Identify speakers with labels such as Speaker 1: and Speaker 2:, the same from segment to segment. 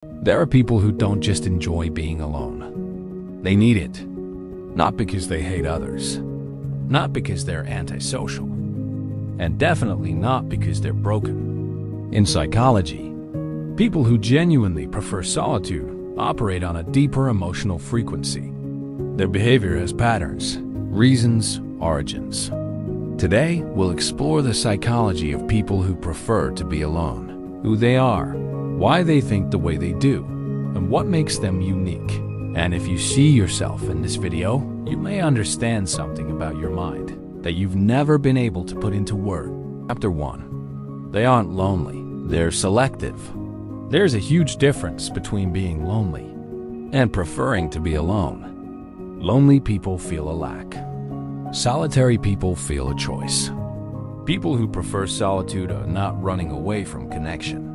Speaker 1: There are people who don't just enjoy being alone. They need it. Not because they hate others. Not because they're antisocial. And definitely not because they're broken. In psychology, people who genuinely prefer solitude operate on a deeper emotional frequency. Their behavior has patterns, reasons, origins. Today, we'll explore the psychology of people who prefer to be alone, who they are, why they think the way they do, and what makes them unique. And if you see yourself in this video, you may understand something about your mind that you've never been able to put into words. Chapter 1. They aren't lonely, they're selective. There's a huge difference between being lonely and preferring to be alone. Lonely people feel a lack. Solitary people feel a choice. People who prefer solitude are not running away from connection.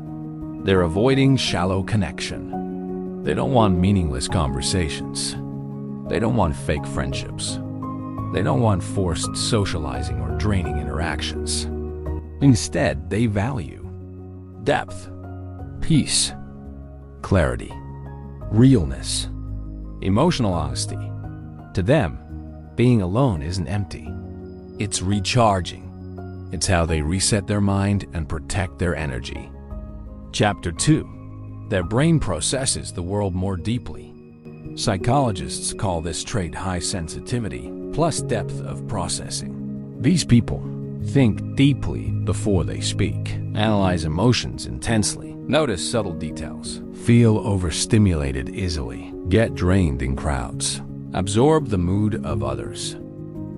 Speaker 1: They're avoiding shallow connection. They don't want meaningless conversations. They don't want fake friendships. They don't want forced socializing or draining interactions. Instead, they value depth, peace, clarity, realness, emotional honesty. To them, being alone isn't empty. It's recharging. It's how they reset their mind and protect their energy. Chapter 2. Their brain processes the world more deeply. Psychologists call this trait high sensitivity plus depth of processing. These people think deeply before they speak, analyze emotions intensely, notice subtle details, feel overstimulated easily, get drained in crowds, absorb the mood of others.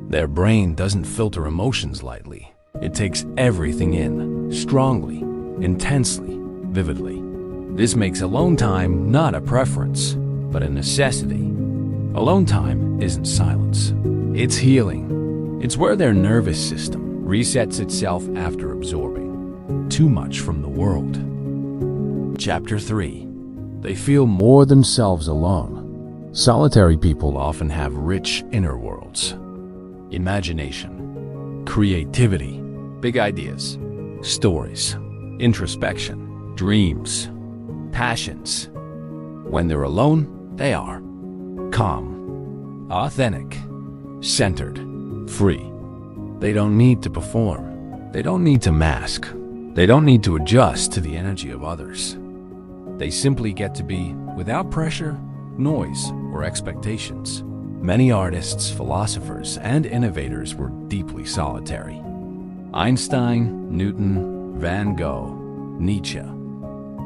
Speaker 1: Their brain doesn't filter emotions lightly. It takes everything in, strongly, intensely, vividly. This makes alone time not a preference, but a necessity. Alone time isn't silence. It's healing. It's where their nervous system resets itself after absorbing too much from the world. Chapter 3. They feel more themselves alone. Solitary people often have rich inner worlds. Imagination, creativity, big ideas, stories, introspection, dreams, passions. When they're alone, they are calm, authentic, centered, free. They don't need to perform. They don't need to mask. They don't need to adjust to the energy of others. They simply get to be without pressure, noise, or expectations. Many artists, philosophers, and innovators were deeply solitary. Einstein, Newton, Van Gogh, Nietzsche.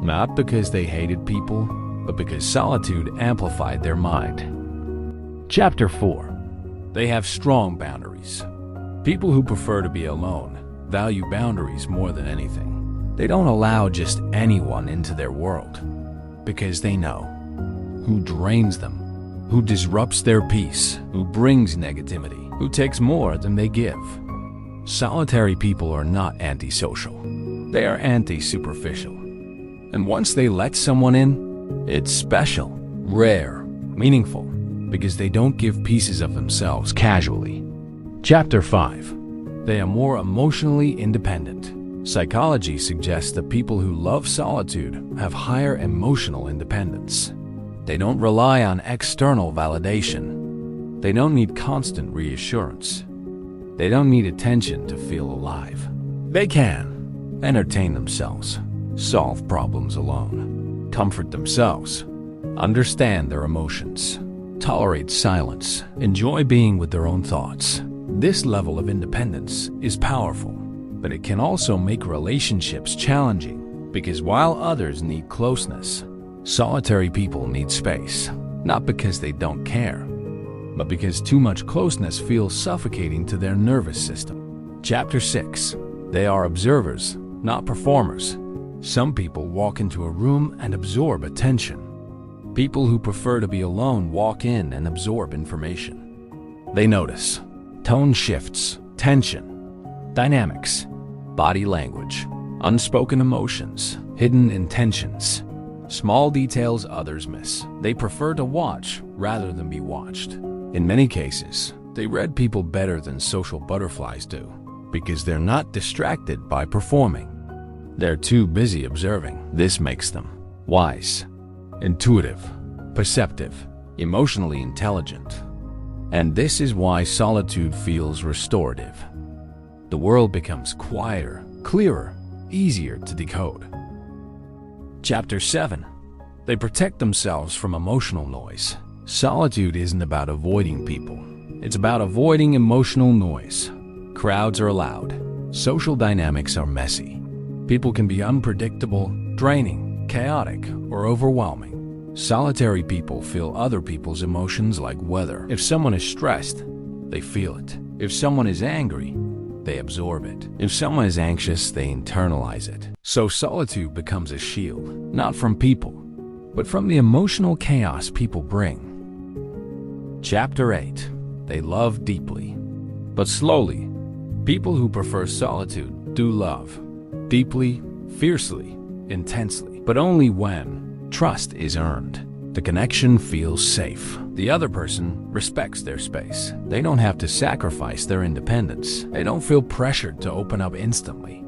Speaker 1: Not because they hated people, but because solitude amplified their mind. Chapter 4. They have strong boundaries. People who prefer to be alone value boundaries more than anything. They don't allow just anyone into their world because they know who drains them, who disrupts their peace, who brings negativity, who takes more than they give. Solitary people are not antisocial. They are anti-superficial. And once they let someone in, it's special, rare, meaningful, because they don't give pieces of themselves casually. Chapter 5. They are more emotionally independent. Psychology suggests that people who love solitude have higher emotional independence. They don't rely on external validation. They don't need constant reassurance. They don't need attention to feel alive. They can entertain themselves, solve problems alone, comfort themselves, understand their emotions, tolerate silence, enjoy being with their own thoughts. This level of independence is powerful, but it can also make relationships challenging because while others need closeness, solitary people need space, not because they don't care, but because too much closeness feels suffocating to their nervous system. Chapter 6. They are observers, not performers. Some people walk into a room and absorb attention. People who prefer to be alone walk in and absorb information. They notice tone shifts, tension, dynamics, body language, unspoken emotions, hidden intentions, small details others miss. They prefer to watch rather than be watched. In many cases, they read people better than social butterflies do because they're not distracted by performing. They're too busy observing. This makes them wise, intuitive, perceptive, emotionally intelligent. And this is why solitude feels restorative. The world becomes quieter, clearer, easier to decode. Chapter 7. They protect themselves from emotional noise. Solitude isn't about avoiding people. It's about avoiding emotional noise. Crowds are loud. Social dynamics are messy. People can be unpredictable, draining, chaotic, or overwhelming. Solitary people feel other people's emotions like weather. If someone is stressed, they feel it. If someone is angry, they absorb it. If someone is anxious, they internalize it. So solitude becomes a shield, not from people, but from the emotional chaos people bring. Chapter 8. They love deeply, but slowly. People who prefer solitude do love deeply, fiercely, intensely, but only when trust is earned. The connection feels safe. The other person respects their space. They don't have to sacrifice their independence. They don't feel pressured to open up instantly.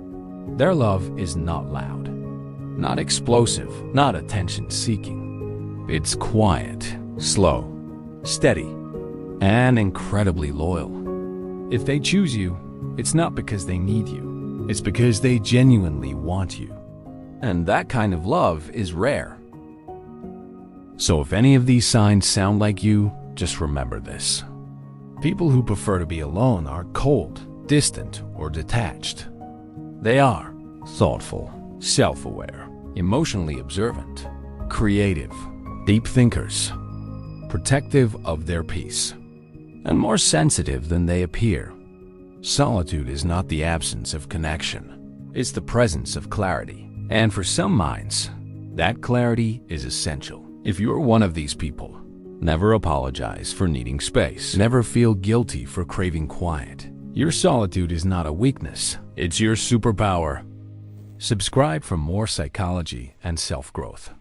Speaker 1: Their love is not loud, not explosive, not attention-seeking. It's quiet, slow, steady, and incredibly loyal. If they choose you, it's not because they need you. It's because they genuinely want you. And that kind of love is rare. So if any of these signs sound like you, just remember this. People who prefer to be alone are cold, distant, or detached. They are thoughtful, self-aware, emotionally observant, creative, deep thinkers, protective of their peace, and more sensitive than they appear. Solitude is not the absence of connection. It's the presence of clarity. And for some minds, that clarity is essential. If you're one of these people, never apologize for needing space. Never feel guilty for craving quiet. Your solitude is not a weakness. It's your superpower. Subscribe for more psychology and self-growth.